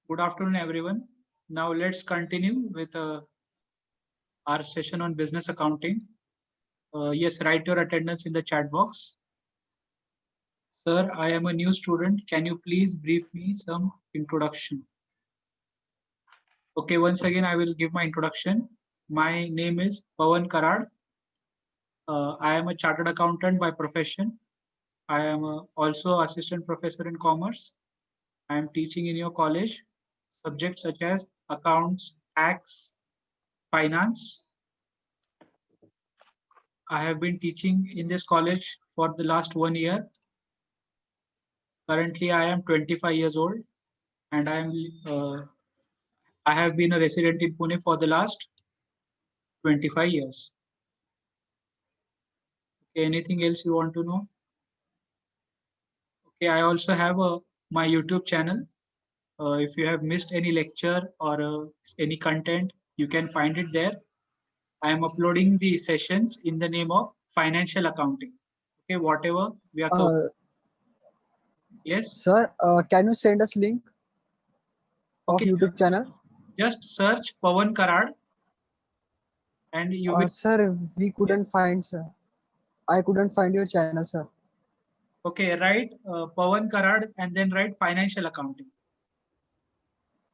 Good afternoon, everyone. Now let's continue with our session on business accounting. Yes, write your attendance in the chat box. Sir, I am a new student. Can you please brief me some introduction? Okay, once again, I will give my introduction. My name is Pawan Karad. I am a chartered accountant by profession. I am also assistant professor in commerce. I am teaching in your college subjects such as accounts, tax, finance. I have been teaching in this college for the last 1 year. Currently, I am 25 years old, and I have been a resident in Pune for the last 25 years. Okay, anything else you want to know? Okay, I also have my YouTube channel. If you have missed any lecture or any content, you can find it there. I am uploading the sessions in the name of financial accounting. Okay, whatever we are covering. Yes. Sir, can you send us link of Okay. YouTube channel? Just search Pawan Karad and you will. Sir, we couldn't find, sir. I couldn't find your channel, sir. Okay, write Pawan Karad and then write financial accounting.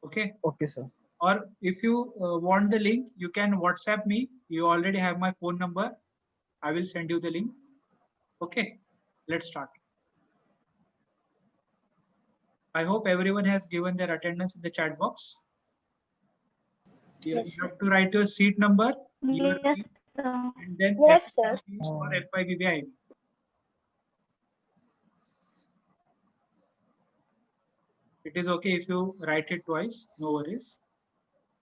Okay. Okay, sir. Or if you want the link, you can WhatsApp me. You already have my phone number. I will send you the link. Okay, let's start. I hope everyone has given their attendance in the chat box. You have to write your seat number, your name, and then Yes, sir. or FYBB ID. It is okay if you write it twice, no worries.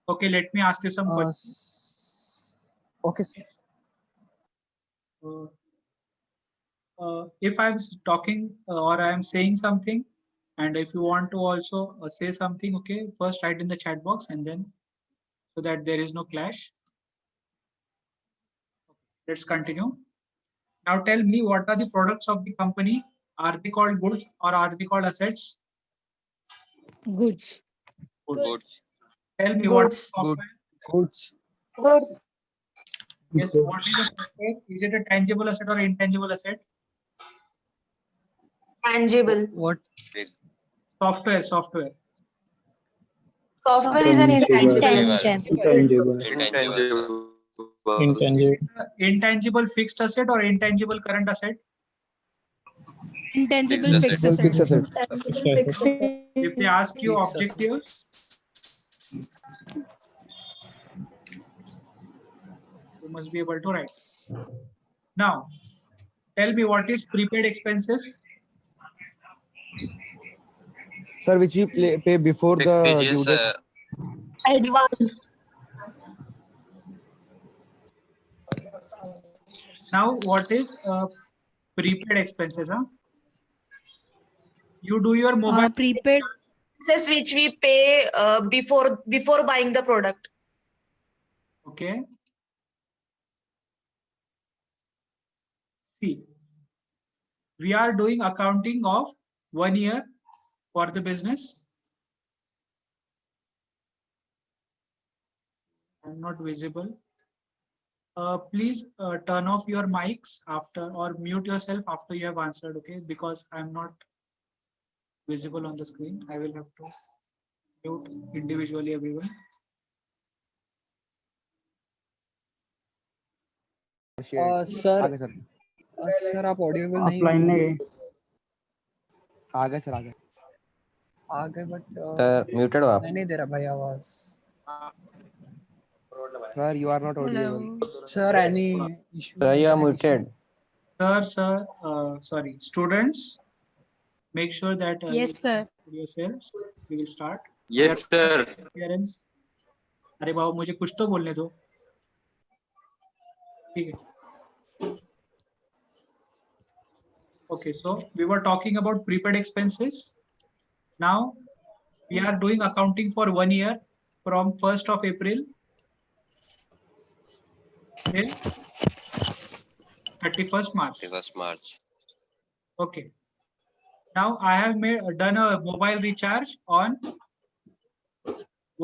Okay, let me ask you some questions. Okay, sir. If I'm talking or I'm saying something, and if you want to also say something, okay, first write in the chat box and then so that there is no clash. Let's continue. Now tell me, what are the products of the company? Are they called goods or are they called assets? Goods. Goods. Tell me what is Goods. software? Goods. Goods. Yes, what is a software? Is it a tangible asset or intangible asset? Tangible. What? Software. Software is an intangible. Intangible. Intangible fixed asset or intangible current asset? Intangible Fixed fixed Fixed asset. asset. If they ask you Fixed asset. objectives, you must be able to write. Now, tell me, what is prepaid expenses? Sir, which we pay before the due date. Advance. Now, what is prepaid expenses? Huh? You do your mobile. Prepaid. Expenses which we pay before buying the product. Okay. See, we are doing accounting of 1 year for the business. I'm not visible. Please turn off your mics after or mute yourself after you have answered, okay? Because I'm not visible on the screen. I will have to mute individually everyone. Sir आगे sir sir आप audible नहीं offline हो। नहीं आगे sir आगे आगे but muted हो आप नहीं दे रहा भाई आवाज। Sir you are not audible sir any issue? Sir, you are muted. Sir, sorry, students, make sure that Yes, sir. yourselves. We will start. Yes, sir. Appearance. अरे बाबू मुझे कुछ तो बोलने दो। ठीक है। Okay, so we were talking about prepaid expenses. Now we are doing accounting for 1 year from 1st of April till 31st March. 31st March. Okay. Now I have done a mobile recharge on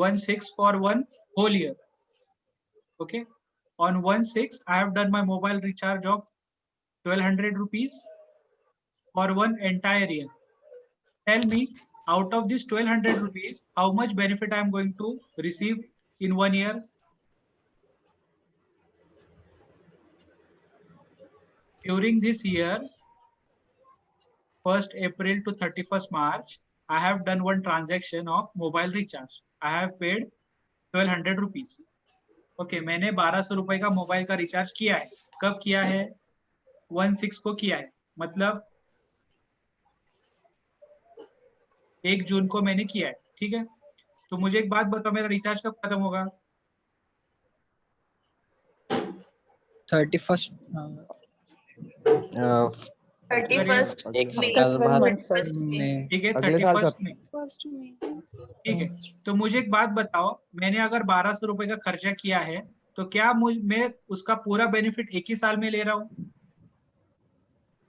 1/6 for 1 whole year. Okay. On 1/6, I have done my mobile recharge of 1200 rupees for 1 entire year. Tell me, out of this 1200 rupees, how much benefit I am going to receive in 1 year? During this year, 1st April to 31st March, I have done one transaction of mobile recharge. I have paid 1200 rupees. Okay, मैंने 1200 रुपए का mobile का recharge किया है. कब किया है? 1/6 को किया है. मतलब 1 जून को मैंने किया है. ठीक है. तो मुझे एक बात बताओ, मेरा रिचार्ज कब खत्म होगा? 31st 31st एक May. साल बाद 31st May. में ठीक है, अगले साल 31st तक। में. ठीक है. तो मुझे एक बात बताओ, मैंने अगर 1200 रुपए का खर्चा किया है, तो क्या मैं उसका पूरा बेनिफिट एक ही साल में ले रहा हूँ,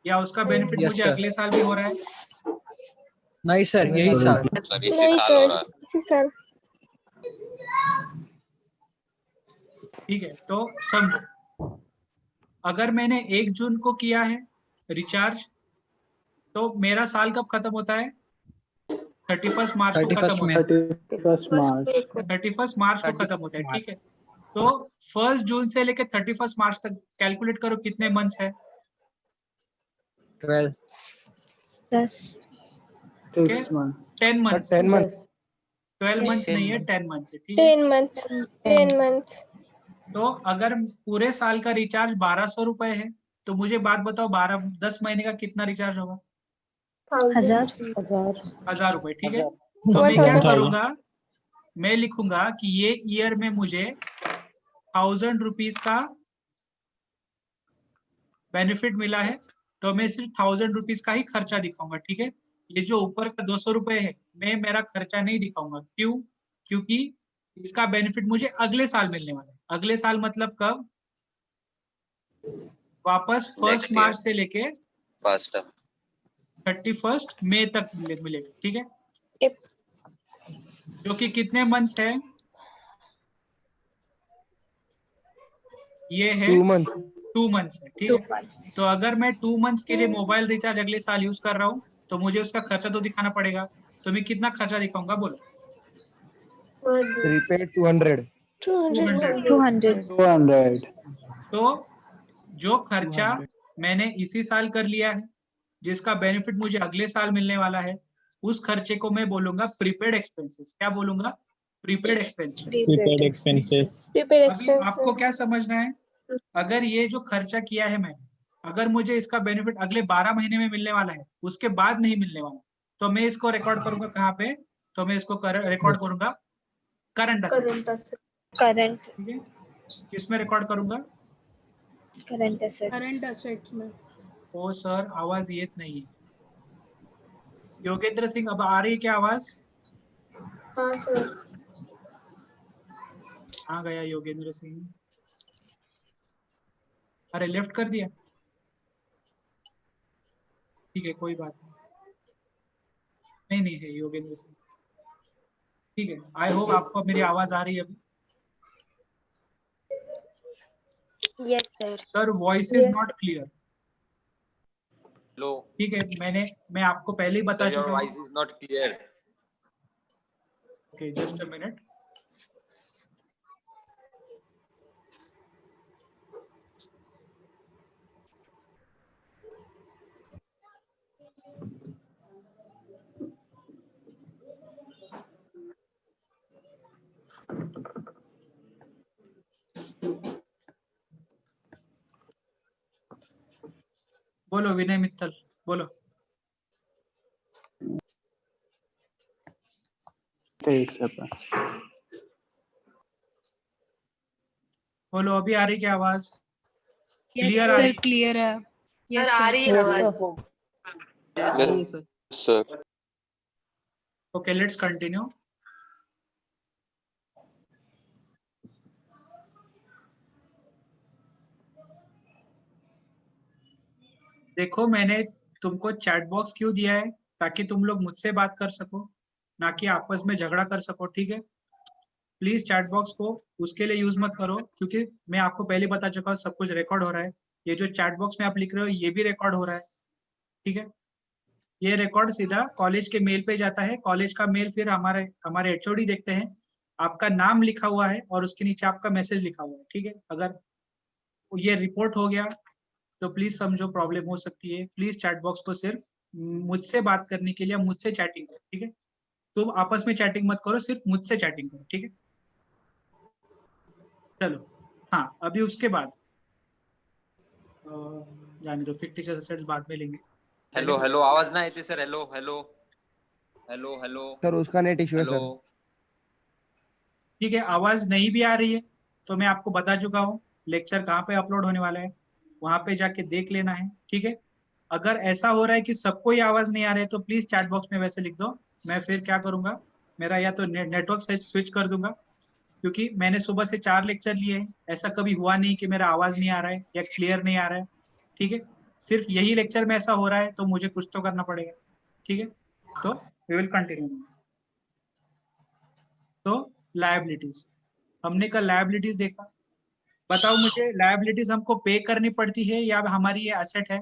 या उसका बेनिफिट Yes, मुझे sir. अगले साल भी हो रहा है? नहीं सर, यही साल. नहीं सर, इसी साल. ठीक है. तो समझो, अगर मैंने 1 जून को किया है रिचार्ज, तो मेरा साल कब खत्म होता है? 31 मार्च को 31st खत्म में. होता है. 31st 31 मार्च को खत्म होता है. ठीक है. तो 1 जून से लेकर 31 मार्च तक कैलकुलेट करो कितने मंथ्स है. 12. 10. Okay? 10 months. 10 months. 12 Yes. months नहीं है, 10 months है. ठीक है. 10 months. 10 months. तो अगर पूरे साल का रिचार्ज 1200 रुपए है, तो मुझे बात बताओ 10 महीने का कितना रिचार्ज होगा? 1000 रुपए. ठीक है. तो मैं क्या 1000. करूंगा, मैं लिखूंगा कि ये ईयर में मुझे 1000 रुपीज का बेनिफिट मिला है, तो मैं सिर्फ 1000 रुपीज का ही खर्चा दिखाऊंगा. ठीक है. ये जो ऊपर का 200 रुपए है, मैं मेरा खर्चा नहीं दिखाऊंगा. क्यों? क्योंकि इसका बेनिफिट मुझे अगले साल मिलने वाला है. अगले साल मतलब कब? वापस 1 मार्च से लेके 31 मई तक मिलेगा. ठीक है. Yep. जो कि कितने मंथ्स है? ये है 2 months. 2 मंथ्स है. ठीक है. तो अगर मैं 2 मंथ्स के लिए मोबाइल रिचार्ज अगले साल यूज कर रहा हूँ, तो मुझे उसका खर्चा तो दिखाना पड़ेगा. तो मैं कितना खर्चा दिखाऊंगा, बोलो? Prepaid 200. 200. तो जो खर्चा मैंने इसी साल कर लिया है, जिसका बेनिफिट मुझे अगले साल मिलने वाला है, उस खर्चे को मैं बोलूंगा प्रीपेड एक्सपेंसेस. क्या बोलूंगा? Prepaid expenses. Prepaid expenses. अभी आपको क्या समझना है, अगर ये जो खर्चा किया है मैंने, अगर मुझे इसका बेनिफिट अगले 12 महीने में मिलने वाला है, उसके बाद नहीं मिलने वाला, तो मैं इसको रिकॉर्ड करूंगा कहाँ पे? तो मैं इसको रिकॉर्ड करूंगा करंट असेट. Current. ठीक है. किसमें रिकॉर्ड करूंगा? Current assets. करंट असेट्स में. ओ सर, आवाज येत नहीं है. योगेंद्र सिंह, अब आ रही है क्या आवाज? हाँ सर. कहाँ गया योगेंद्र सिंह? अरे लेफ्ट कर दिया. ठीक है, कोई बात नहीं. नहीं है योगेंद्र सिंह. ठीक है. आई होप आपको मेरी आवाज आ रही है अभी. Yes sir. Sir, voice is not clear. Hello, ठीक है. मैं आपको पहले ही बता sir, your चुका हूँ. voice is not clear. Okay, just a minute. बोलो विनय मित्तल, बोलो. बोलो, अभी आ रही क्या आवाज? यस Clear आ सर, रही? क्लियर है. सर यस आ रही है आवाज. Sir, okay, let's continue. देखो, मैंने तुमको चैट बॉक्स क्यों दिया है? ताकि तुम लोग मुझसे बात कर सको, ना कि आपस में झगड़ा कर सको. ठीक है. प्लीज चैट बॉक्स को उसके लिए यूज मत करो, क्योंकि मैं आपको पहले बता चुका हूँ सब कुछ रिकॉर्ड हो रहा है। ये जो चैट बॉक्स में आप लिख रहे हो ये भी रिकॉर्ड हो रहा है, ठीक है। ये रिकॉर्ड सीधा कॉलेज के मेल पे जाता है, कॉलेज का मेल फिर हमारे एचओडी देखते हैं, आपका नाम लिखा हुआ है और उसके नीचे आपका मैसेज लिखा हुआ है, ठीक है। अगर ये रिपोर्ट हो गया तो प्लीज समझो प्रॉब्लम हो सकती है। प्लीज चैट बॉक्स को सिर्फ मुझसे बात करने के लिए मुझसे चैटिंग करो, ठीक है। तुम आपस में चैटिंग मत करो, सिर्फ मुझसे चैटिंग करो, ठीक है। चलो हाँ, अभी उसके बाद जाने दो, फिक्टिशियस एसेट्स बाद में लेंगे। हेलो हेलो, आवाज ना येते sir. Hello hello hello hello sir उसका नेट इश्यू है हेलो। सर। ठीक है, आवाज नहीं भी आ रही है तो मैं आपको बता चुका हूँ लेक्चर कहाँ पे अपलोड होने वाला है, वहां पे जाके देख लेना है, ठीक है। अगर ऐसा हो रहा है कि सबको ही आवाज नहीं आ रहा है तो प्लीज चैट बॉक्स में वैसे लिख दो, मैं फिर क्या करूंगा, मेरा या तो नेटवर्क से स्विच कर दूंगा, क्योंकि मैंने सुबह से 4 लेक्चर लिए हैं, ऐसा कभी हुआ नहीं कि मेरा आवाज नहीं आ रहा है या क्लियर नहीं आ रहा है, ठीक है। सिर्फ यही लेक्चर में ऐसा हो रहा है तो मुझे कुछ तो करना पड़ेगा, ठीक है। तो वी विल कंटिन्यू। तो लायबिलिटीज, हमने कल लायबिलिटीज देखा। बताओ मुझे, लायबिलिटीज हमको पे करनी पड़ती है या हमारी ये एसेट है?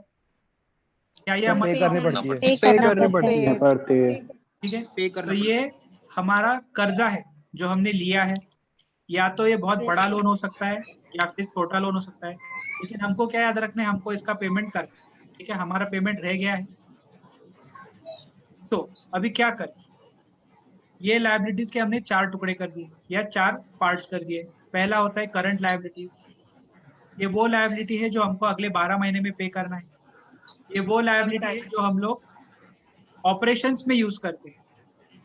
क्या ये सर हमारी पे करनी पड़ती है। पे करनी पड़ती है। ठीक है, तो ये हमारा कर्जा है जो हमने लिया है, या तो ये बहुत Yes, बड़ा sir. लोन हो सकता है या फिर छोटा लोन हो सकता है, लेकिन हमको क्या याद रखना है, हमको इसका पेमेंट करना है, ठीक है। हमारा पेमेंट रह गया है, तो अभी क्या करें, ये लायबिलिटीज के हमने 4 टुकड़े कर दिए या 4 पार्ट्स कर दिए। पहला होता है करंट लायबिलिटीज, ये वो लायबिलिटी है जो हमको अगले 12 महीने में पे करना है। ये वो लायबिलिटी है जो हम लोग ऑपरेशंस में यूज करते हैं।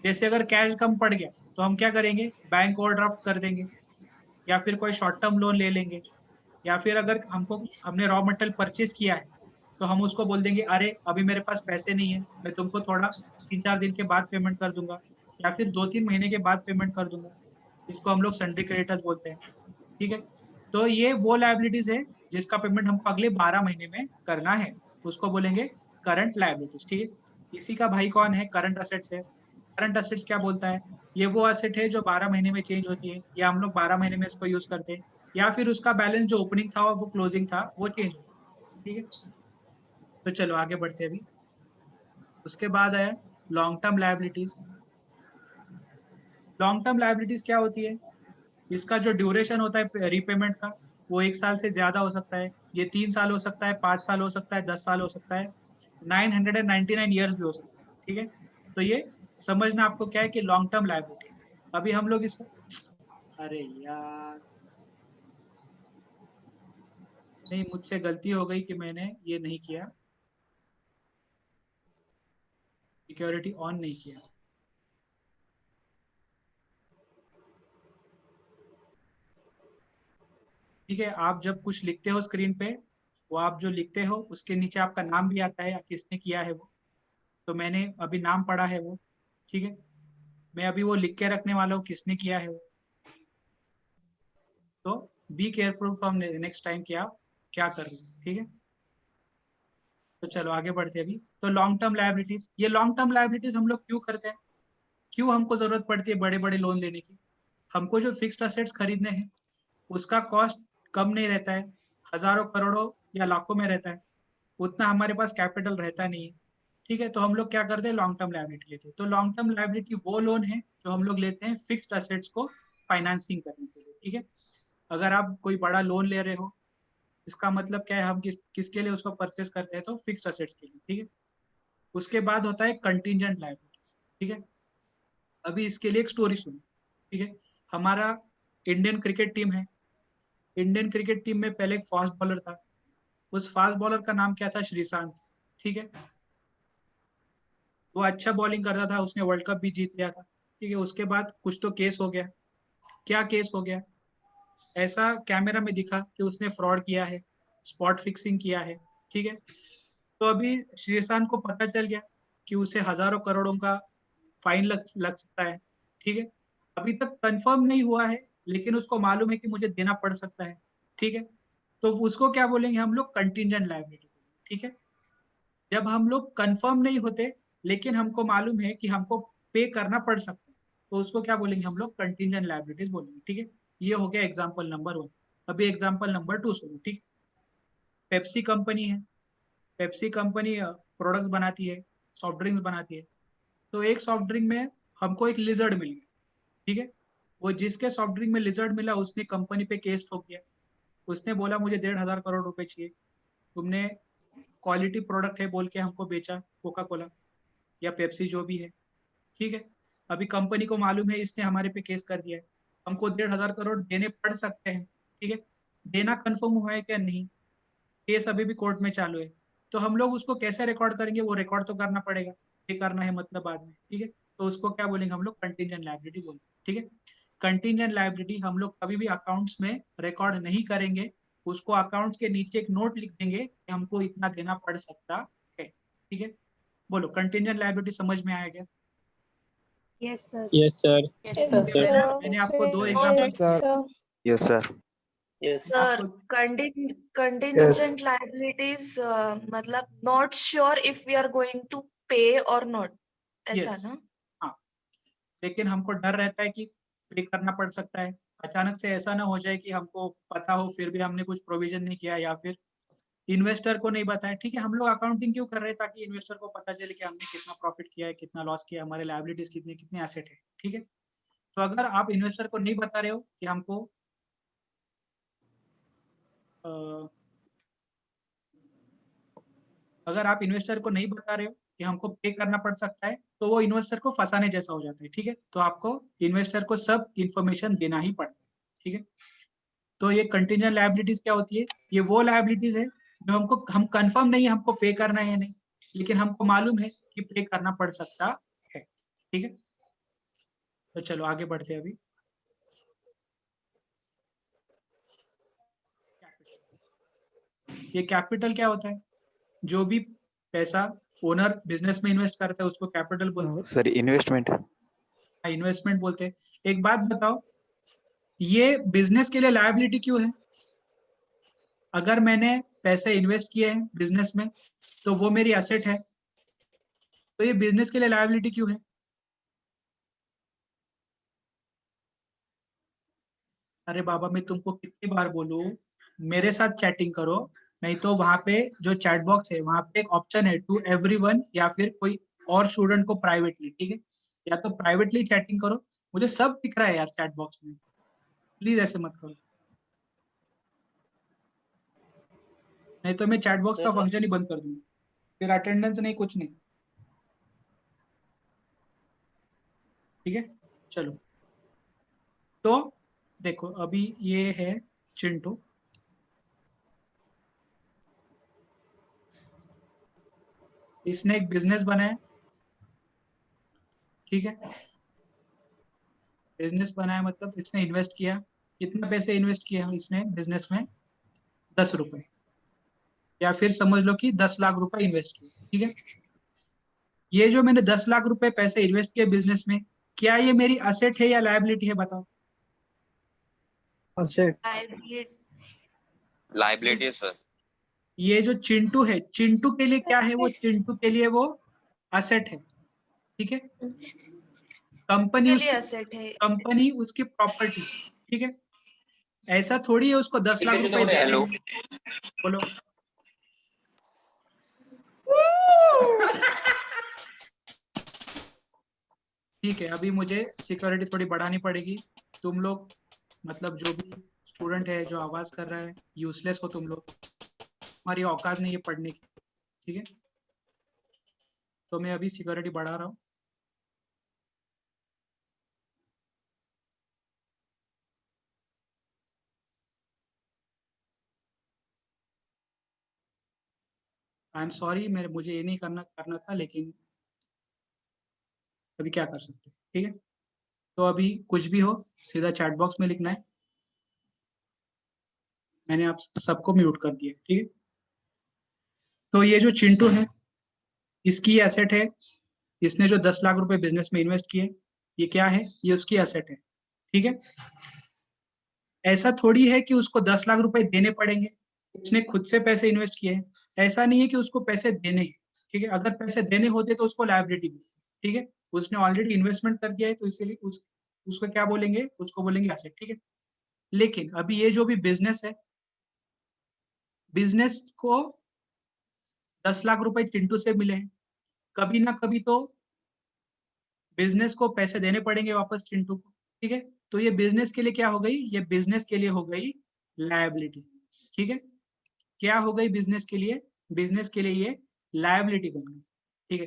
जैसे अगर कैश कम पड़ गया तो हम क्या करेंगे, बैंक ओवरड्राफ्ट कर देंगे, या फिर कोई शॉर्ट टर्म लोन ले लेंगे, या फिर अगर हमने रॉ मटेरियल परचेज किया है तो हम उसको बोल देंगे अरे अभी मेरे पास पैसे नहीं है, मैं तुमको थोड़ा 3-4 दिन के बाद पेमेंट कर दूंगा, या फिर 2-3 महीने के बाद पेमेंट कर दूंगा, इसको हम लोग सन्ड्री क्रेडिटर्स बोलते हैं, ठीक है। तो ये वो लायबिलिटीज है जिसका पेमेंट हमको अगले 12 महीने में करना है, उसको बोलेंगे करंट लायबिलिटीज, ठीक है। इसी का भाई कौन है, करंट असेट्स है। करंट असेट्स क्या बोलता है, ये वो असेट है जो 12 महीने में चेंज होती है, या हम लोग 12 महीने में इसको यूज करते हैं, या फिर उसका बैलेंस जो ओपनिंग था वो क्लोजिंग था वो चेंज होता है, ठीक है। तो चलो आगे बढ़ते हैं अभी। उसके बाद है long term liabilities. Long term liabilities क्या होती है, इसका जो ड्यूरेशन होता है रीपेमेंट का वो 1 साल से ज्यादा हो सकता है, ये 3 साल हो सकता है, 5 साल हो सकता है, 10 साल हो सकता है, 999 ईयर्स भी हो सकता है, ठीक है। तो ये समझना आपको क्या है कि लॉन्ग टर्म लायबिलिटी। अभी हम लोग इस, अरे यार नहीं, मुझसे गलती हो गई कि मैंने ये नहीं किया, सिक्योरिटी ऑन नहीं किया। ठीक है, आप जब कुछ लिखते हो स्क्रीन पे, वो आप जो लिखते हो उसके नीचे आपका नाम भी आता है या किसने किया है वो, तो मैंने अभी नाम पढ़ा है वो, ठीक है। मैं अभी वो लिख के रखने वाला हूँ किसने किया है वो, तो be careful from next time कि आप क्या कर रहे हो, ठीक है। तो चलो आगे बढ़ते हैं अभी। तो लॉन्ग टर्म लायबिलिटीज, ये लॉन्ग टर्म लायबिलिटीज हम लोग क्यों करते हैं, क्यों हमको जरूरत पड़ती है बड़े बड़े लोन लेने की। हमको जो फिक्स्ड असेट्स खरीदने हैं उसका कॉस्ट कम नहीं रहता है, हजारों करोड़ों या लाखों में रहता है, उतना हमारे पास कैपिटल रहता नहीं है, ठीक है। तो हम लोग क्या करते हैं, लॉन्ग टर्म लायबिलिटी लेते हैं। तो लॉन्ग टर्म लायबिलिटी वो लोन है जो हम लोग लेते हैं फिक्स्ड असेट्स को फाइनेंसिंग करने के लिए, ठीक है। अगर आप कोई बड़ा लोन ले रहे हो, इसका मतलब क्या है, हम किसके लिए उसको परचेस करते हैं, तो फिक्स्ड असेट्स के लिए, ठीक है। उसके बाद होता है कंटिजेंट लायबिलिटीज, ठीक है। अभी इसके लिए एक स्टोरी सुनो, ठीक है। हमारा इंडियन क्रिकेट टीम है, इंडियन क्रिकेट टीम में पहले एक फास्ट बॉलर था, उस फास्ट बॉलर का नाम क्या था, श्रीशांत, ठीक है। वो अच्छा बॉलिंग करता था, उसने वर्ल्ड कप भी जीत लिया था, ठीक है। उसके बाद कुछ तो केस हो गया, क्या केस हो गया, ऐसा कैमरा में दिखा कि उसने फ्रॉड किया है, स्पॉट फिक्सिंग किया है, ठीक है। तो अभी श्रीशांत को पता चल गया कि उसे हजारों करोड़ों का फाइन लग सकता है, ठीक है। अभी तक कंफर्म नहीं हुआ है लेकिन उसको मालूम है कि मुझे देना पड़ सकता है, ठीक है। तो उसको क्या बोलेंगे हम लोग, कंटिजेंट लायबिलिटी, ठीक है। जब हम लोग कंफर्म नहीं होते लेकिन हमको मालूम है कि हमको पे करना पड़ सकता है, तो उसको क्या बोलेंगे हम लोग, कंटिंजेंट लायबिलिटीज बोलेंगे। ठीक है, ये हो गया एग्जाम्पल नंबर 1। अभी एग्जाम्पल नंबर 2 सुनो। ठीक, पेप्सी कंपनी है, पेप्सी कंपनी प्रोडक्ट्स बनाती है, सॉफ्ट ड्रिंक्स बनाती है। तो एक सॉफ्ट ड्रिंक में हमको एक लिजर्ड मिल गया। ठीक है, वो जिसके सॉफ्ट ड्रिंक में लिजर्ड मिला उसने कंपनी पे केस ठोक दिया। उसने बोला मुझे 1,500 करोड़ रुपए चाहिए, तुमने क्वालिटी प्रोडक्ट है बोल के हमको बेचा, कोका कोला या पेप्सी जो भी है। ठीक है, अभी कंपनी को मालूम है इसने हमारे पे केस कर दिया है, हमको 1,500 करोड़ देने पड़ सकते हैं। ठीक है, देना कंफर्म हुआ है क्या, नहीं, केस अभी भी कोर्ट में चालू है। तो हम लोग उसको कैसे रिकॉर्ड करेंगे, वो रिकॉर्ड तो करना पड़ेगा, ये करना है मतलब बाद में। ठीक है, तो उसको क्या बोलेंगे हम लोग, कंटिंजेंट लायबिलिटी बोलेंगे। ठीक है, कंटिंजेंट लायबिलिटी हम लोग कभी भी अकाउंट्स में रिकॉर्ड नहीं करेंगे, उसको अकाउंट्स के नीचे एक नोट लिख देंगे कि हमको इतना देना पड़ सकता है। ठीक है, बोलो कंटिंजेंट लायबिलिटी समझ में आया क्या? Yes, sir. Yes, sir. Yes, sir. मैंने आपको 2 example, Yes, sir. Sir, contingent liabilities मतलब not sure if we are going to pay or not, ऐसा Yes. ना? हाँ, लेकिन हमको डर रहता है कि पे करना पड़ सकता है। अचानक से ऐसा ना हो जाए कि हमको पता हो फिर भी हमने कुछ प्रोविजन नहीं किया, या फिर इन्वेस्टर को नहीं बताया। ठीक है, हम लोग अकाउंटिंग क्यों कर रहे हैं, ताकि इन्वेस्टर को पता चले कि हमने कितना प्रॉफिट किया है, कितना लॉस किया, हमारे लायबिलिटीज कितनी, कितने एसेट है। ठीक है, तो अगर आप इन्वेस्टर को नहीं बता रहे हो कि हमको अगर आप इन्वेस्टर को नहीं बता रहे हो कि हमको पे करना पड़ सकता है, तो वो इन्वेस्टर को फंसाने जैसा हो जाता है। ठीक है, तो आपको इन्वेस्टर को सब इंफॉर्मेशन देना ही पड़ता है। ठीक है, तो ये कंटिंजेंट लायबिलिटीज क्या होती है, ये वो लायबिलिटीज है जो हम कंफर्म नहीं है हमको पे करना है या नहीं, लेकिन हमको मालूम है कि पे करना पड़ सकता है। ठीक है, तो चलो आगे बढ़ते हैं। अभी ये कैपिटल क्या होता है, जो भी पैसा ओनर बिजनेस में इन्वेस्ट करता है उसको कैपिटल बोलते हैं। Sir, investment. इन्वेस्टमेंट बोलते हैं। एक बात बताओ, ये बिजनेस के लिए लायबिलिटी क्यों है? अगर मैंने पैसे इन्वेस्ट किए हैं बिजनेस में तो वो मेरी एसेट है, तो ये बिजनेस के लिए लायबिलिटी क्यों है? अरे बाबा, मैं तुमको कितनी बार बोलूं, मेरे साथ चैटिंग करो, नहीं तो वहां पे जो चैट बॉक्स है वहां पे एक ऑप्शन है टू एवरीवन, या फिर कोई और स्टूडेंट को प्राइवेटली। ठीक है, या तो प्राइवेटली चैटिंग करो, मुझे सब दिख रहा है यार चैट बॉक्स में, प्लीज ऐसे मत करो, नहीं तो मैं चैट बॉक्स का फंक्शन ही बंद कर दूंगा, फिर अटेंडेंस नहीं, कुछ नहीं। ठीक है, चलो, तो देखो अभी ये है चिंटू, इसने एक बिजनेस बनाया। ठीक है, बिजनेस बनाया मतलब इसने इन्वेस्ट किया, कितना पैसे इन्वेस्ट किया इसने बिजनेस में, 10 रुपए, या फिर समझ लो कि 10 लाख रुपए इन्वेस्ट किए। ठीक है, ये जो मैंने 10 लाख रुपए पैसे इन्वेस्ट किए बिजनेस में, क्या ये मेरी असेट है या लायबिलिटी है, बताओ? Asset. लाइबिलिटी है सर। ये जो चिंटू है, चिंटू के लिए क्या है, वो चिंटू के लिए वो असेट है। ठीक है, कंपनी के लिए उसकी, asset है। कंपनी उसकी प्रॉपर्टी। ठीक है, ऐसा थोड़ी है उसको 10 लाख रुपए देने हेलो। हैं। बोलो, ठीक है, अभी मुझे सिक्योरिटी थोड़ी बढ़ानी पड़ेगी। तुम लोग मतलब जो भी स्टूडेंट है जो आवाज कर रहा है, यूजलेस हो तुम लोग, हमारी औकात नहीं है पढ़ने की। ठीक है, तो मैं अभी सिक्योरिटी बढ़ा रहा हूँ। आई एम सॉरी, मुझे ये नहीं करना था, लेकिन अभी क्या कर सकते हैं। ठीक है, तो अभी कुछ भी हो सीधा चैट बॉक्स में लिखना है। मैंने आप सबको म्यूट कर दिया। ठीक है, तो ये जो चिंटू है इसकी एसेट है, इसने जो 10 लाख रुपए बिजनेस में इन्वेस्ट किए, ये क्या है, ये उसकी एसेट है। ठीक है, ऐसा थोड़ी है कि उसको 10 लाख रुपए देने पड़ेंगे, उसने खुद से पैसे इन्वेस्ट किए हैं, ऐसा नहीं है कि उसको पैसे देने हैं। ठीक है, अगर पैसे देने होते तो उसको लायबिलिटी मिलती। ठीक है, उसने ऑलरेडी इन्वेस्टमेंट कर दिया है, तो इसीलिए उसको क्या बोलेंगे, उसको बोलेंगे एसेट, ठीक है। लेकिन अभी ये जो भी बिजनेस है, बिजनेस को 10 लाख रुपए चिंटू से मिले हैं, कभी ना कभी तो बिजनेस को पैसे देने पड़ेंगे वापस चिंटू को, ठीक है। तो ये बिजनेस के लिए क्या हो गई, ये बिजनेस के लिए हो गई लायबिलिटी, ठीक है। क्या हो गई बिजनेस के लिए, बिजनेस के लिए ये लायबिलिटी बन गई, ठीक है।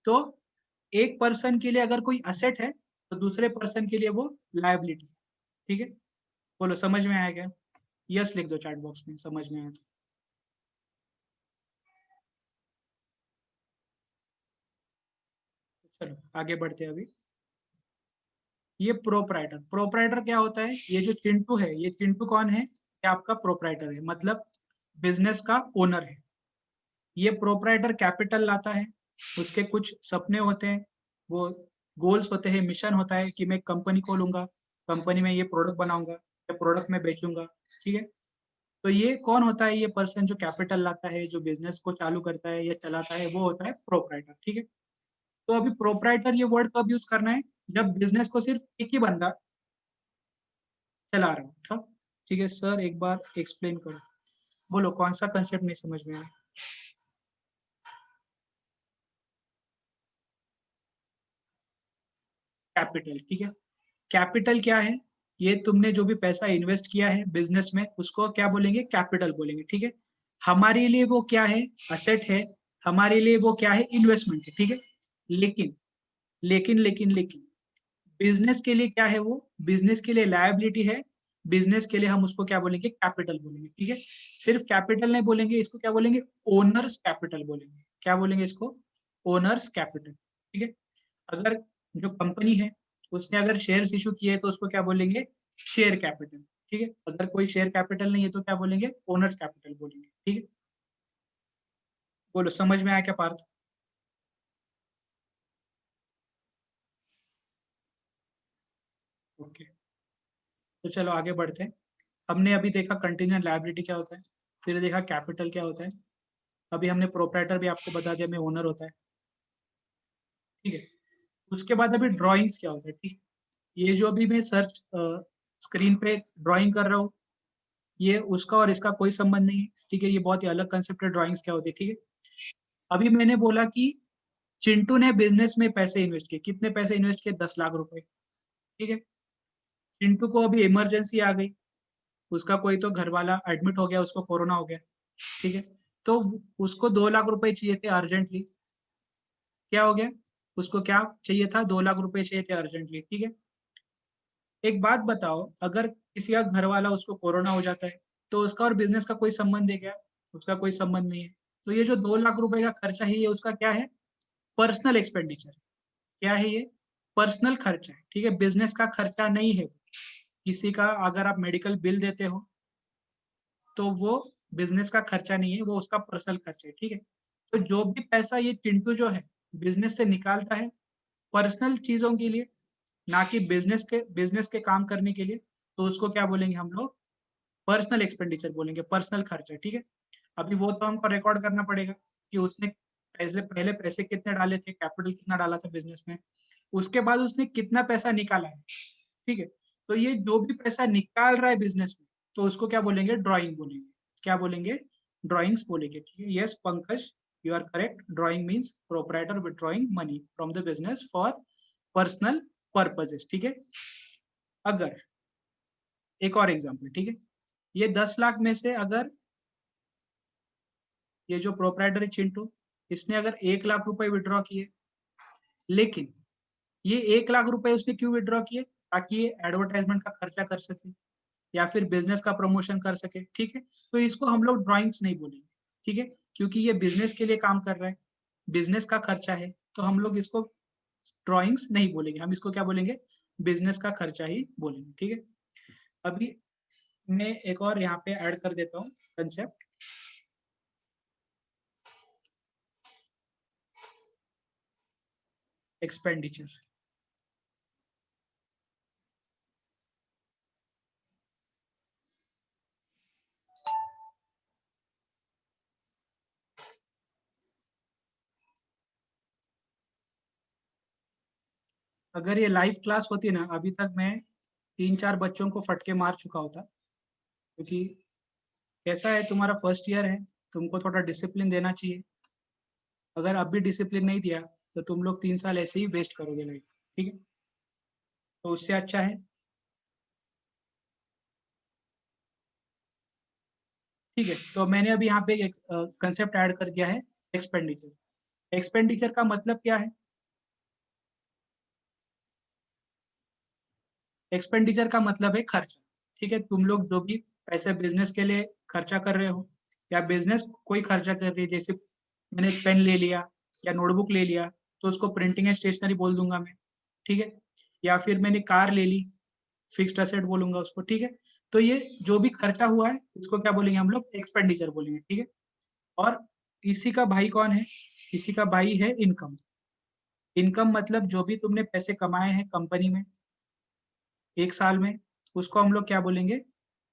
तो एक पर्सन के लिए अगर कोई असेट है तो दूसरे पर्सन के लिए वो लायबिलिटी, ठीक है। बोलो समझ में आया क्या? यस लिख दो चैट बॉक्स में समझ में आया तो। चलो आगे बढ़ते हैं अभी। ये प्रोपराइटर, प्रोपराइटर क्या होता है, ये जो चिंटू है, ये चिंटू कौन है, ये आपका प्रोपराइटर है, मतलब बिजनेस का ओनर है। ये प्रोपराइटर कैपिटल लाता है, उसके कुछ सपने होते हैं, वो गोल्स होते हैं, मिशन होता है कि मैं कंपनी खोलूंगा, कंपनी में ये प्रोडक्ट बनाऊंगा, ये प्रोडक्ट में बेचूंगा, ठीक है। तो ये कौन होता है, ये पर्सन जो कैपिटल लाता है, जो बिजनेस को चालू करता है या चलाता है, वो होता है प्रोपराइटर, ठीक है। तो अभी प्रोपराइटर ये वर्ड कब यूज करना है, जब बिजनेस को सिर्फ एक ही बंदा चला रहा हूँ, ठीक है। सर एक बार एक्सप्लेन करो, बोलो कौन सा कंसेप्ट नहीं समझ में आया। कैपिटल, ठीक है। कैपिटल क्या है, ये तुमने जो भी पैसा इन्वेस्ट किया है बिजनेस में, उसको क्या बोलेंगे, कैपिटल बोलेंगे, ठीक है। हमारे लिए वो क्या है, असेट है, हमारे लिए वो क्या है, इन्वेस्टमेंट है, ठीक है। लेकिन लेकिन लेकिन लेकिन बिजनेस के लिए क्या है, वो बिजनेस के लिए लायबिलिटी है, बिजनेस के लिए हम उसको क्या बोलेंगे, कैपिटल बोलेंगे, ठीक है। सिर्फ कैपिटल नहीं बोलेंगे, इसको क्या बोलेंगे, ओनर्स कैपिटल बोलेंगे, क्या बोलेंगे इसको, ओनर्स कैपिटल, ठीक है। अगर जो कंपनी है उसने अगर शेयर्स इशू किए तो उसको क्या बोलेंगे, शेयर कैपिटल, ठीक है। अगर कोई शेयर कैपिटल नहीं है तो क्या बोलेंगे, ओनर्स कैपिटल बोलेंगे, ठीक है। बोलो समझ में आया क्या पार्थ? ओके, तो चलो आगे बढ़ते हैं। हमने अभी देखा कंटीजेंट लायबिलिटी क्या होता है, फिर देखा कैपिटल क्या होता है, अभी हमने प्रोपराइटर भी आपको बता दिया, में ओनर होता है, ठीक है। उसके बाद अभी ड्राइंग्स क्या होता है, ठीक है। ये जो अभी मैं सर्च स्क्रीन पे ड्राइंग कर रहा हूँ, ये उसका और इसका कोई संबंध नहीं है, ठीक है। ये बहुत ही अलग कंसेप्ट है, ड्राइंग्स क्या होती है, ठीक है। अभी मैंने बोला कि चिंटू ने बिजनेस में पैसे इन्वेस्ट किए, कितने पैसे इन्वेस्ट किए, 10 लाख रुपए, ठीक है। चिंटू को अभी इमरजेंसी आ गई, उसका कोई तो घर वाला एडमिट हो गया, उसको कोरोना हो गया, ठीक है। तो उसको 2 लाख रुपए चाहिए थे अर्जेंटली, क्या हो गया, उसको क्या चाहिए था, 2 लाख रुपए चाहिए थे अर्जेंटली, ठीक है। एक बात बताओ, अगर किसी का घर वाला उसको कोरोना हो जाता है तो उसका और बिजनेस का कोई संबंध है क्या, उसका कोई संबंध नहीं है। तो ये जो 2 लाख रुपए का खर्चा है, ये उसका क्या है, पर्सनल एक्सपेंडिचर, क्या है ये, पर्सनल खर्चा है, ठीक है। बिजनेस का खर्चा नहीं है। किसी का अगर आप मेडिकल बिल देते हो तो वो बिजनेस का खर्चा नहीं है, वो उसका पर्सनल खर्चा है, ठीक है। तो जो भी पैसा ये चिंटू जो है बिजनेस से निकालता है पर्सनल चीजों के लिए, ना कि बिजनेस के काम करने के लिए, तो उसको क्या बोलेंगे हम लोग, पर्सनल एक्सपेंडिचर बोलेंगे, पर्सनल खर्चा, ठीक है। अभी वो तो हमको रिकॉर्ड करना पड़ेगा कि उसने पैसे पहले पैसे कितने डाले थे, कैपिटल कितना डाला था बिजनेस में, उसके बाद उसने कितना पैसा निकाला है, ठीक है। तो ये जो भी पैसा निकाल रहा है बिजनेस में, तो उसको क्या बोलेंगे, ड्राइंग बोलेंगे, क्या बोलेंगे, ड्राइंग्स बोलेंगे, ठीक है। Yes Pankaj, you are correct, drawing means proprietor withdrawing money from the business for personal purposes, ठीक है। अगर एक और एग्जांपल, ठीक है, ये 10 लाख में से अगर ये जो प्रोपराइटर है चिंटू, इसने अगर 1 लाख रुपए विड्रॉ किए, लेकिन ये 1 लाख रुपए उसने क्यों विड्रॉ किए, ताकि ये एडवर्टाइजमेंट का खर्चा कर सके या फिर बिजनेस का प्रमोशन कर सके, ठीक है। तो इसको हम लोग ड्राइंग्स नहीं बोलेंगे, ठीक है, क्योंकि ये बिजनेस के लिए काम कर रहा है, बिजनेस का खर्चा है, तो हम लोग इसको ड्राइंग्स नहीं बोलेंगे, हम इसको क्या बोलेंगे, बिजनेस का खर्चा ही बोलेंगे, ठीक है। अभी मैं एक और यहाँ पे ऐड कर देता हूँ कंसेप्ट, एक्सपेंडिचर। अगर ये लाइव क्लास होती ना, अभी तक मैं 3-4 बच्चों को फटके मार चुका होता, क्योंकि कैसा है, तुम्हारा फर्स्ट ईयर है, तुमको थोड़ा डिसिप्लिन देना चाहिए। अगर अब भी डिसिप्लिन नहीं दिया तो तुम लोग 3 साल ऐसे ही वेस्ट करोगे लाइफ, ठीक है? तो उससे अच्छा है, ठीक है। तो मैंने अभी यहाँ पे एक कंसेप्ट ऐड कर दिया है, एक्सपेंडिचर। एक्सपेंडिचर का मतलब क्या है? एक्सपेंडिचर का मतलब है खर्चा, ठीक है। तुम लोग जो भी पैसे बिजनेस के लिए खर्चा कर रहे हो, या बिजनेस कोई खर्चा कर रही है, जैसे मैंने पेन ले लिया या नोटबुक ले लिया, तो उसको प्रिंटिंग एंड स्टेशनरी बोल दूंगा मैं, ठीक है। या फिर मैंने कार ले ली, फिक्स्ड एसेट बोलूंगा उसको, ठीक है। तो ये जो भी खर्चा हुआ है, इसको क्या बोलेंगे हम लोग? एक्सपेंडिचर बोलेंगे, ठीक है। और इसी का भाई कौन है? इसी का भाई है इनकम। इनकम मतलब जो भी तुमने पैसे कमाए हैं कंपनी में एक साल में, उसको हम लोग क्या बोलेंगे?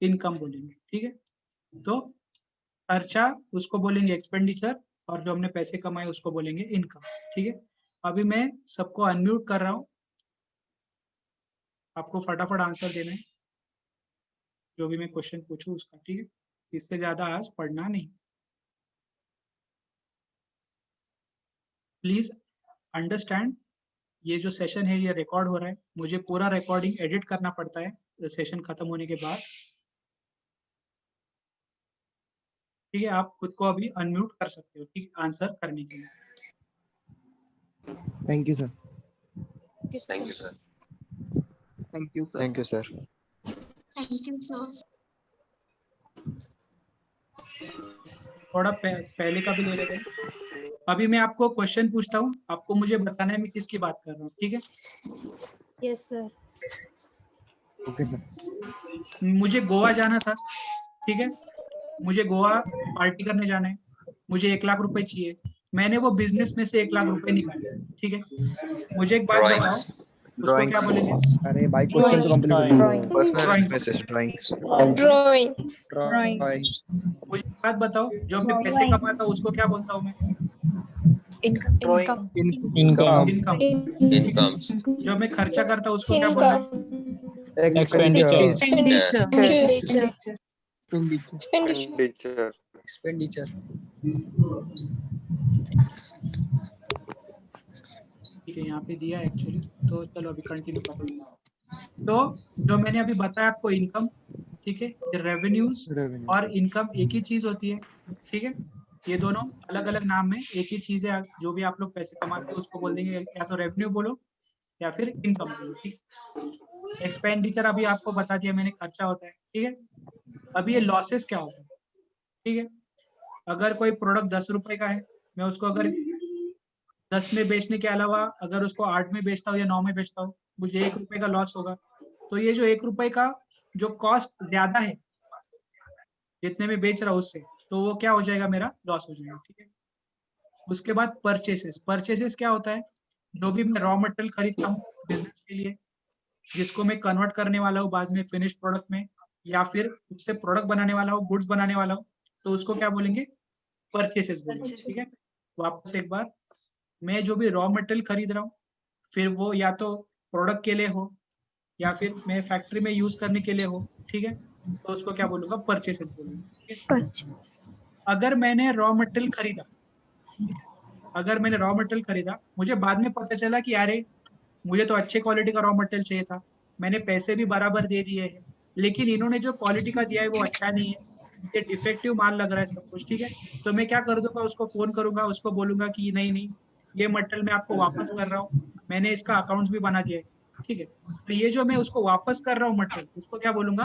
इनकम बोलेंगे, ठीक है। तो खर्चा उसको बोलेंगे एक्सपेंडिचर, और जो हमने पैसे कमाए उसको बोलेंगे इनकम, ठीक है। अभी मैं सबको अनम्यूट कर रहा हूँ, आपको फटाफट आंसर देना है जो भी मैं क्वेश्चन पूछूं उसका, ठीक है। इससे ज्यादा आज पढ़ना नहीं। प्लीज अंडरस्टैंड, ये जो सेशन है ये रिकॉर्ड हो रहा है, मुझे पूरा रिकॉर्डिंग एडिट करना पड़ता है सेशन खत्म होने के बाद, ठीक है। आप खुद को अभी अनम्यूट कर सकते हो, ठीक है, आंसर करने के लिए। Thank you, sir. Thank you, sir. Thank you, sir. Thank you, sir. Thank you, sir. थोड़ा पहले का भी ले लेते हैं। अभी मैं आपको क्वेश्चन पूछता हूँ, आपको मुझे बताना है मैं किसकी बात कर रहा हूँ, ठीक है। Yes, sir. Okay, sir. मुझे गोवा जाना था, ठीक है। मुझे गोवा पार्टी करने जाना है, मुझे 1 लाख रुपए चाहिए। मैंने वो बिजनेस में से 1 लाख रुपए निकाले, ठीक है। मुझे एक बात बताओ, उसको क्या बोलेंगे? अरे भाई क्वेश्चन तो कंप्लीट हो गया। Personal Drawing. expenses, drawings. Drawing. मुझे एक बात बताओ, जो मैं पैसे कमाता हूँ उसको क्या बोलता हूँ मैं? Income. Income. Income. Income. Incomes. जो मैं खर्चा करता हूँ उसको क्या बोलता हूँ? Expenditure. Expenditure. Expenditure. ठीक है, यहाँ पे दिया एक्चुअली, तो चलो अभी कंटिन्यू करो। तो जो मैंने अभी बताया आपको, इनकम, ठीक है। Revenues Revenue. और इनकम एक ही चीज होती है, ठीक है। ये दोनों अलग अलग नाम में एक ही चीज है। जो भी आप लोग पैसे कमाते हो उसको बोल देंगे, या तो रेवेन्यू बोलो या फिर इनकम बोलो, ठीक। एक्सपेंडिचर अभी आपको बता दिया मैंने, खर्चा होता है, ठीक है। अभी ये लॉसेस क्या होता है, ठीक है। अगर कोई प्रोडक्ट 10 रुपए का है, मैं उसको अगर 10 में बेचने के अलावा अगर उसको 8 में बेचता हूँ या 9 में बेचता हूँ, मुझे 1 रुपए का लॉस होगा। तो ये जो 1 रुपए का जो कॉस्ट ज्यादा है जितने में बेच रहा हूँ उससे, तो वो क्या हो जाएगा? मेरा लॉस हो जाएगा, ठीक है। उसके बाद परचेसेस। परचेसेस क्या होता है? जो भी मैं रॉ मटेरियल खरीदता हूँ बिजनेस के लिए, जिसको मैं कन्वर्ट करने वाला हूँ बाद में फिनिश प्रोडक्ट में, या फिर उससे प्रोडक्ट बनाने वाला हूँ, गुड्स बनाने वाला हूँ, तो उसको क्या बोलेंगे? परचेसेस बोलेंगे, ठीक है। वापस एक बार, मैं जो भी रॉ मटेरियल खरीद रहा हूँ, फिर वो या तो प्रोडक्ट के लिए हो या फिर मैं फैक्ट्री में यूज करने के लिए हो, ठीक है, तो उसको क्या बोलूंगा? परचेसेस बोलूंगा, ठीक है? अगर मैंने रॉ मटेरियल खरीदा, मुझे बाद में पता चला कि अरे मुझे तो अच्छे क्वालिटी का रॉ मटेरियल चाहिए था, मैंने पैसे भी बराबर दे दिए हैं, लेकिन इन्होंने जो क्वालिटी का दिया है वो अच्छा नहीं है, ये डिफेक्टिव माल लग रहा है सब कुछ, ठीक है। तो मैं क्या कर दूंगा? उसको फोन करूंगा, उसको बोलूंगा कि नहीं नहीं, ये मटेरियल मैं आपको वापस कर रहा हूँ, मैंने इसका अकाउंट्स भी बना दिया है, ठीक है। तो ये जो मैं उसको वापस कर रहा हूँ मटेरियल, उसको क्या बोलूंगा?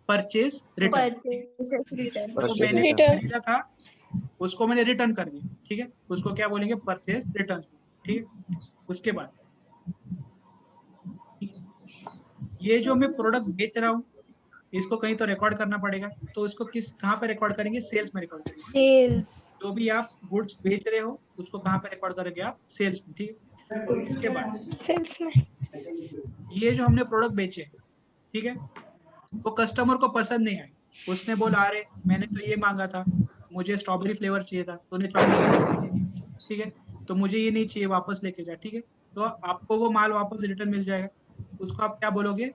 Purchase return. तो मैंने खरीदा था उसको मैंने रिटर्न कर दिया, ठीक है, उसको क्या बोलेंगे? परचेज रिटर्न, ठीक है। उसके बाद ये जो मैं प्रोडक्ट बेच रहा हूँ इसको कहीं तो रिकॉर्ड करना पड़ेगा, तो इसको कहाँ पे रिकॉर्ड करेंगे? सेल्स में रिकॉर्ड करेंगे। Sales. जो भी आप गुड्स बेच रहे हो उसको कहाँ पे रिकॉर्ड करेंगे? आप सेल्स में, ठीक है। इसके बाद Sales में. ये जो हमने प्रोडक्ट बेचे, ठीक है, वो कस्टमर को पसंद नहीं आए, उसने बोला अरे मैंने तो ये मांगा था, मुझे स्ट्रॉबेरी फ्लेवर चाहिए था, तूने चॉकलेट, ठीक है, तो मुझे ये नहीं चाहिए, वापस लेके जा, ठीक है। तो आपको वो माल वापस रिटर्न मिल जाएगा, उसको आप क्या बोलोगे?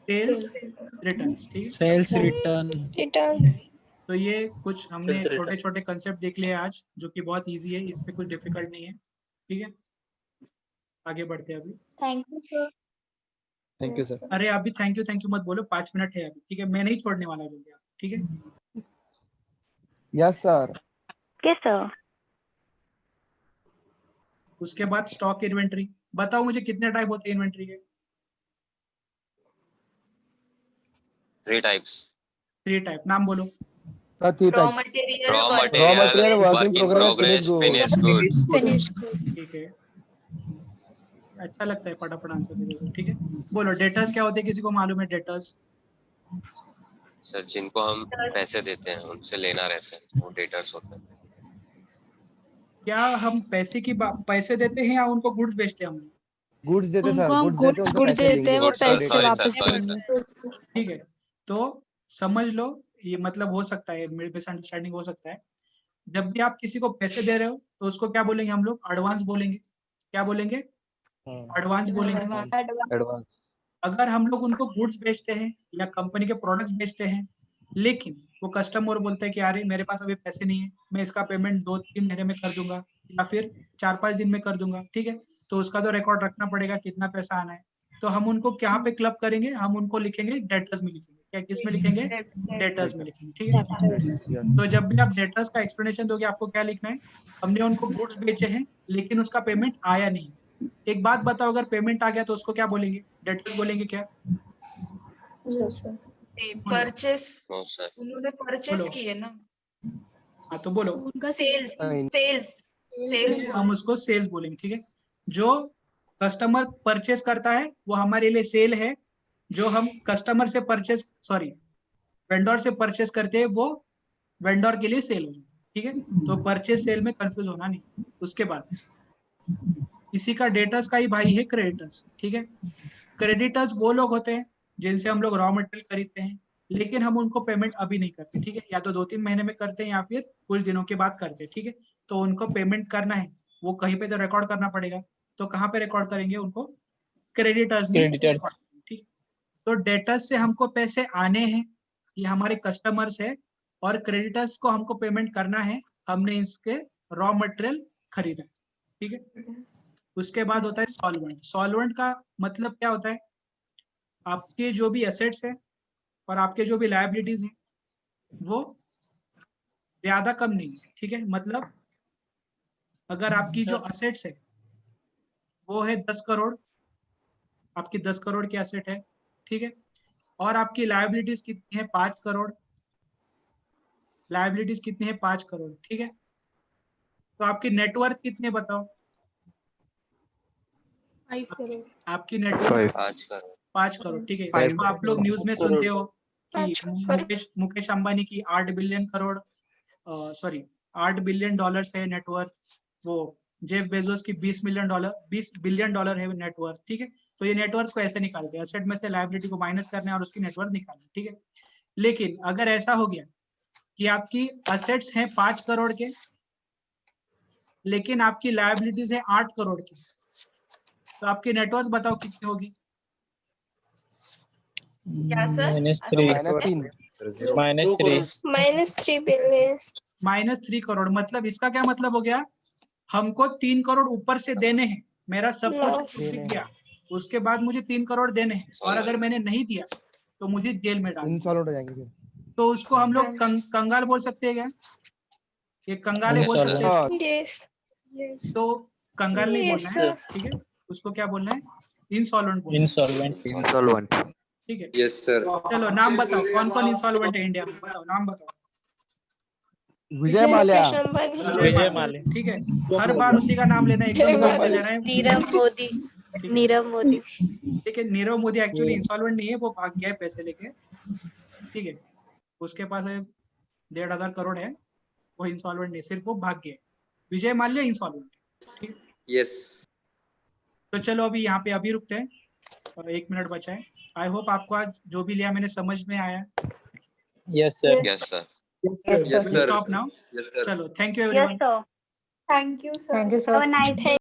Sales return. ठीक है, सेल्स रिटर्न। Return. तो ये कुछ हमने छोटे छोटे कंसेप्ट देख लिए आज, जो कि बहुत इजी है, इसमें कुछ डिफिकल्ट नहीं है। ठीक है, आगे बढ़ते हैं अभी। Thank you, sir. Thank you, sir. अरे अभी थैंक यू मत बोलो, 5 मिनट है अभी। ठीक है, मैं नहीं छोड़ने वाला जल्दी आप। ठीक है, Yes, sir. Yes, sir. उसके बाद स्टॉक इन्वेंट्री। बताओ मुझे कितने टाइप होते हैं इन्वेंट्री के? 3 types. 3 टाइप, नाम बोलो। Sir, three Raw types. material, Raw work Raw material, material, work in progress, finished goods. Finished good. ठीक है, अच्छा लगता है फटाफट आंसर दे दो। ठीक है, बोलो डेटर्स क्या होते हैं, किसी को मालूम है डेटर्स? सर जिनको हम पैसे देते हैं उनसे लेना रहता है, वो डेटर्स होते हैं। क्या हम पैसे देते हैं या उनको गुड्स बेचते हैं हम? Goods देते sir. उनको हम Goods देते हैं, उनसे goods पैसे देते हैं, लेंगे वो वो। Sorry, पैसे sorry, वापस sorry, करेंगे। ठीक है, तो समझ लो, ये मतलब हो सकता है मिसअंडरस्टैंडिंग हो सकता है। जब भी आप किसी को पैसे दे रहे हो तो उसको क्या बोलेंगे हम लोग? एडवांस बोलेंगे। क्या बोलेंगे? एडवांस बोलेंगे। Advance. अगर हम लोग उनको गुड्स बेचते हैं या कंपनी के प्रोडक्ट्स बेचते हैं, लेकिन वो कस्टमर बोलता है कि अरे मेरे पास अभी पैसे नहीं है, मैं इसका पेमेंट 2-3 महीने में कर दूंगा या फिर 4-5 दिन में कर दूंगा। ठीक है, तो उसका तो रिकॉर्ड रखना पड़ेगा कितना पैसा आना है। तो हम उनको क्या पे क्लब करेंगे? हम उनको लिखेंगे डेटर्स में लिखेंगे। क्या किस में लिखेंगे? डेटर्स में लिखेंगे। ठीक है, Yes. तो जब भी आप डेटर्स का एक्सप्लेनेशन दोगे आपको क्या लिखना है? हमने उनको गुड्स बेचे हैं लेकिन उसका पेमेंट आया नहीं। एक बात बताओ, अगर पेमेंट आ गया तो उसको क्या बोलेंगे? डेटर्स बोलेंगे क्या? No, sir. Purchase, no sir, उन्होंने परचेस बोलो। की है ना। हाँ तो बोलो। उनका सेल्स, Fine. सेल्स हम उसको सेल्स बोलेंगे। ठीक है, जो कस्टमर परचेस करता है वो हमारे लिए सेल है, जो हम कस्टमर से वेंडर से परचेस करते हैं वो वेंडर के लिए सेल हो जाता है। ठीक है, तो परचेस सेल में कंफ्यूज होना नहीं। उसके बाद इसी का डेटर्स का ही भाई है क्रेडिटर्स। ठीक है, क्रेडिटर्स वो लोग होते हैं जिनसे हम लोग रॉ मटेरियल खरीदते हैं, लेकिन हम उनको पेमेंट अभी नहीं करते। ठीक है, या तो 2-3 महीने में करते हैं या फिर कुछ दिनों के बाद करते हैं। ठीक है, तो उनको पेमेंट करना है, वो कहीं पे तो रिकॉर्ड करना पड़ेगा। तो कहाँ पे रिकॉर्ड करेंगे उनको? क्रेडिटर्स में। Creditors. ठीक, तो डेटर्स से हमको पैसे आने हैं, ये हमारे कस्टमर्स है, और क्रेडिटर्स को हमको पेमेंट करना है, हमने इसके रॉ मटेरियल खरीदा। ठीक है, उसके बाद होता है सॉल्वेंट। सॉल्वेंट का मतलब क्या होता है? आपके जो भी एसेट्स है और आपके जो भी लायबिलिटीज हैं वो ज्यादा कम नहीं है। ठीक है, मतलब अगर आपकी जो असेट्स है वो है 10 करोड़, आपकी 10 करोड़ की एसेट है। ठीक है, और आपकी लायबिलिटीज कितनी है? 5 करोड़। लायबिलिटीज कितनी है? 5 करोड़। ठीक है, तो आपकी नेटवर्थ कितनी है बताओ? 5 crore. आपकी नेटवर्थ 5 करोड़। 5 करोड़। ठीक है, 5 तो आप लोग न्यूज में सुनते हो कि 5 crore. मुकेश अंबानी की 8 billion crore sorry 8 billion dollars है नेटवर्थ। वो जेफ बेजोस की 20 बिलियन डॉलर है नेटवर्थ। ठीक है, तो ये नेटवर्थ को ऐसे निकालते हैं, एसेट में से लायबिलिटी को माइनस करना है और उसकी नेटवर्थ निकालना है। ठीक है, लेकिन अगर ऐसा हो गया कि आपकी असेट्स हैं 5 करोड़ के, लेकिन आपकी लायबिलिटीज है 8 करोड़ की, तो आपकी नेटवर्थ बताओ कितनी होगी? क्या सर? -3. -3. -3 billion. -3 करोड़। मतलब इसका क्या मतलब हो गया? हमको 3 करोड़ ऊपर से देने हैं, मेरा सब कुछ Loss. बिक गया, उसके बाद मुझे 3 करोड़ देने हैं, और अगर मैंने नहीं दिया तो मुझे जेल में डाल। Insolvent हो जाएंगे फिर. तो उसको हम लोग कंगाल बोल सकते हैं क्या? ये कंगाल बोल सकते हैं। Sir. Yes. Yes. तो कंगाल नहीं Yes, बोलना है। sir. ठीक है, उसको क्या बोलना है? इंसॉल्वेंट बोलना है। Insolvent. Insolvent. ठीक है, यस सर। चलो नाम बताओ, कौन कौन इंसॉल्वेंट है इंडिया में? बताओ, नाम बताओ। Viजay Mallya. Mukesh Ambani. Vijay Mallya. ठीक है, हर बार उसी का नाम लेना है, एकदम जोर से लेना है। नीरव मोदी. ठीक है, नीरव मोदी. ठीक है, नीरव मोदी एक्चुअली इंसॉल्वेंट नहीं है, वो भाग गया है पैसे लेके। ठीक है, उसके पास है 1,500 करोड़ है, वो इंसॉल्वेंट नहीं, सिर्फ वो भाग गया है। विजय माल्या इंसॉल्वेंट। ठीक है, यस। तो चलो अभी यहाँ पे अभी रुकते हैं, और 1 मिनट बचा है। आई होप आपको आज जो भी लिया मैंने समझ में आया। Yes, sir. Yes sir. We'll yes sir. stop now. Yes sir. चलो, thank you everyone. Thank you, sir. Have a nice day.